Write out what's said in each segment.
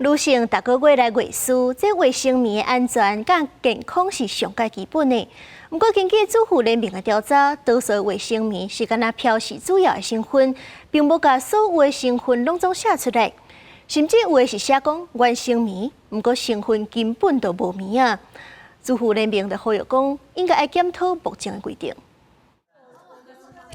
女性逐个月来月事，这卫生棉的安全甲健康是上界基本的。不过，根据主妇联盟的调查，多数卫生棉是敢若标示主要的成分，并无把所有的成分拢总写出来，甚至有的是写讲原生棉，不过成分根本都无棉啊。主妇联盟就呼吁讲，应该要检讨目前的规定。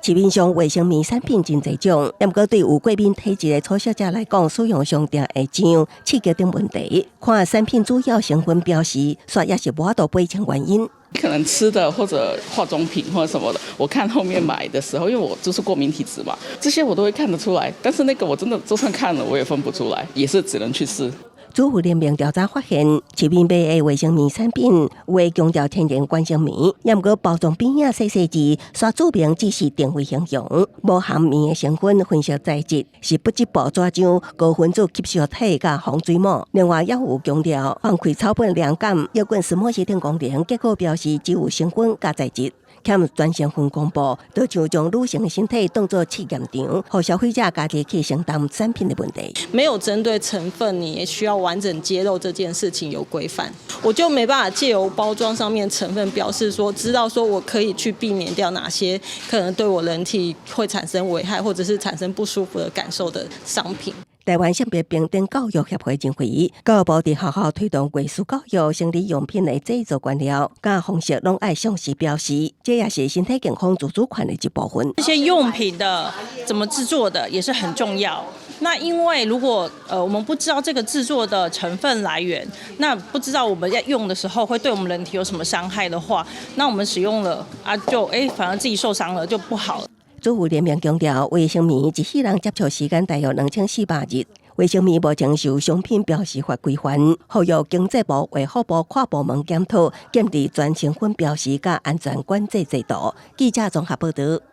市面上卫生棉产品真侪种，不过对有过敏体质的初小者来讲，使用上定会上刺激等问题。看产品主要成分标识，煞也是无法度背清原因。可能吃的或者化妆品或者什么的，我看后面买的时候，因为我就是过敏体质嘛，这些我都会看得出来。但是那个我真的就算看了，我也分不出来，也是只能去试。主妇联盟调查发现，市面卖的卫生棉产品有的强调天然原生棉，也毋过包装边仔细细字，刷注明只是定位形容，无含棉的成分分析材质是不织布纸浆、高分子吸收体甲防水膜。另外，也有强调放开草本凉感，药管石墨烯等功能，结果表示只有成分甲材质。欠全成分公布，就像将女性的身体当作试验场，让消费者家己去承担产品的问题。没有针对成分，你也需要完整揭露这件事情有规范，我就没办法借由包装上面成分表示说，知道说我可以去避免掉哪些可能对我人体会产生危害或者是产生不舒服的感受的商品。台湾性别平等教育协会认为，教育部伫学校推动卫生教育、生理用品的制作原料、甲方式拢爱详细标示，这也是身体健康自主权的一部分。这些用品的怎么制作的也是很重要。那因为如果我们不知道这个制作的成分来源，那不知道我们在用的时候会对我们人体有什么伤害的话，那我们使用了就反而自己受伤了就不好了。主妇联盟强调，卫生棉一世人接触时间大约2400日。卫生棉目前受商品标识法规范，呼吁经济部、卫福部跨部门检讨建立全成分标识甲安全管制制度。记者综合报道。